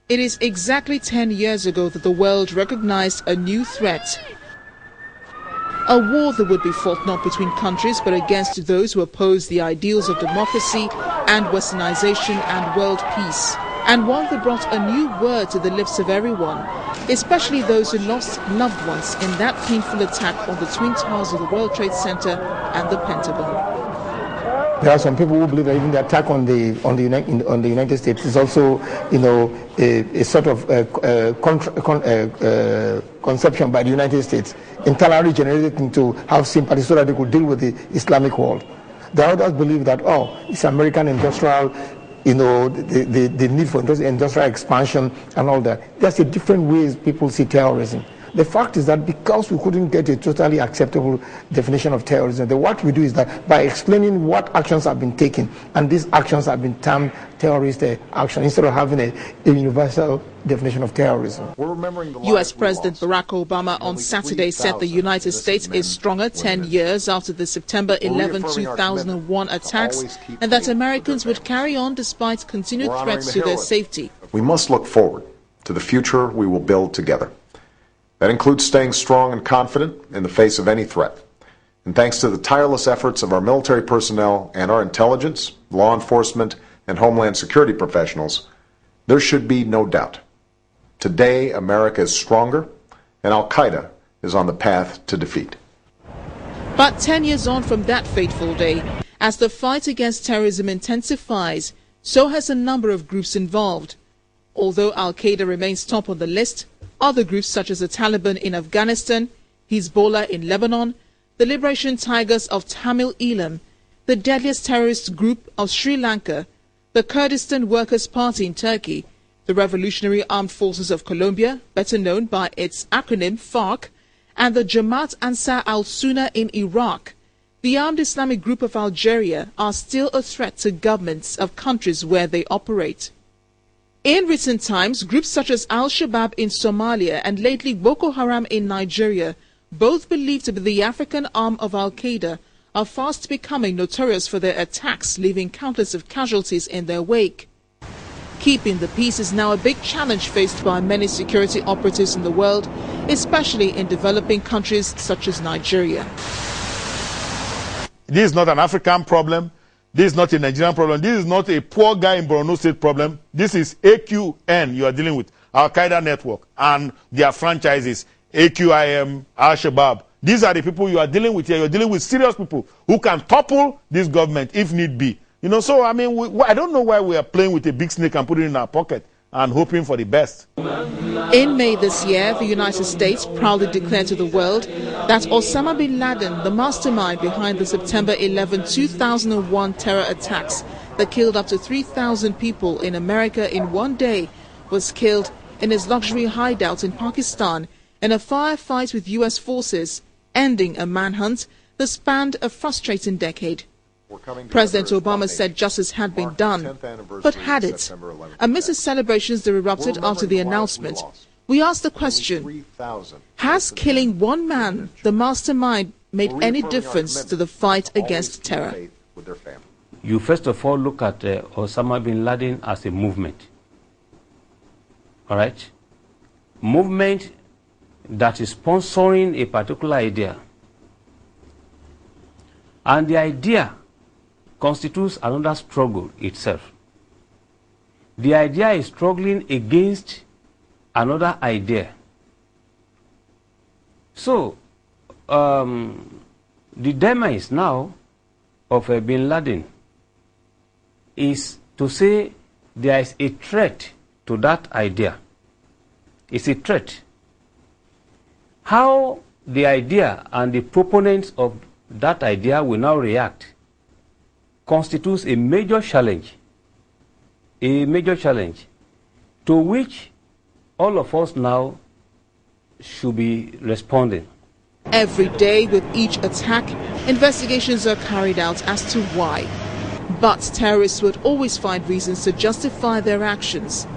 It is exactly 10 years ago that the world recognized a new threat. A war that would be fought not between countries but against those who oppose the ideals of democracy and westernization and world peace. And one that brought a new word to the lips of everyone, especially those who lost loved ones in that painful attack on the Twin Towers of the World Trade Center and the Pentagon. There are some people who believe that even the attack on the United States is also, a sort of conception by the United States, entirely generated to have sympathy so that they could deal with the Islamic world. The others believe that, it's American industrial, the need for industrial expansion and all that. There's a different ways people see terrorism. The fact is that because we couldn't get a totally acceptable definition of terrorism, what we do is that by explaining what actions have been taken, and these actions have been termed terrorist action, instead of having a universal definition of terrorism. U.S. President Barack Obama on Saturday said the United States is stronger 10 years after the September 11, 2001 attacks, and that Americans would carry on despite continued threats to their safety. We must look forward to the future we will build together. That includes staying strong and confident in the face of any threat. And thanks to the tireless efforts of our military personnel and our intelligence, law enforcement, and homeland security professionals, there should be no doubt. Today, America is stronger, and Al-Qaeda is on the path to defeat. But 10 years on from that fateful day, as the fight against terrorism intensifies, so has the number of groups involved. Although Al-Qaeda remains top on the list, other groups such as the Taliban in Afghanistan, Hezbollah in Lebanon, the Liberation Tigers of Tamil Eelam, the deadliest terrorist group of Sri Lanka, the Kurdistan Workers' Party in Turkey, the Revolutionary Armed Forces of Colombia, better known by its acronym FARC, and the Jamaat Ansar al-Sunnah in Iraq, the armed Islamic group of Algeria, are still a threat to governments of countries where they operate. In recent times, groups such as Al-Shabaab in Somalia and lately Boko Haram in Nigeria, both believed to be the African arm of Al-Qaeda, are fast becoming notorious for their attacks, leaving countless of casualties in their wake. Keeping the peace is now a big challenge faced by many security operatives in the world, especially in developing countries such as Nigeria. This is not an African problem. This is not a Nigerian problem. This is not a poor guy in Borno State problem. This is AQN you are dealing with, Al-Qaeda network and their franchises, AQIM, Al-Shabaab. These are the people you are dealing with here. You're dealing with serious people who can topple this government if need be. So I mean, I don't know why we are playing with a big snake and putting it in our pocket and hoping for the best. In May this year, the United States proudly declared to the world that Osama bin Laden, the mastermind behind the September 11, 2001 terror attacks that killed up to 3,000 people in America in one day, was killed in his luxury hideout in Pakistan in a firefight with U.S. forces, ending a manhunt that spanned a frustrating decade. President Obama said justice had been done, but had it? Amidst the celebrations that erupted after the announcement, we asked the question, has killing one man, the mastermind, made any difference to the fight against terror? You first of all look at Osama bin Laden as a movement. All right? Movement that is sponsoring a particular idea. And the idea constitutes another struggle itself. The idea is struggling against another idea. So, the demise now of bin Laden is to say there is a threat to that idea. It's a threat. How the idea and the proponents of that idea will now react constitutes a major challenge to which all of us now should be responding. Every day with each attack, investigations are carried out as to why. But terrorists would always find reasons to justify their actions.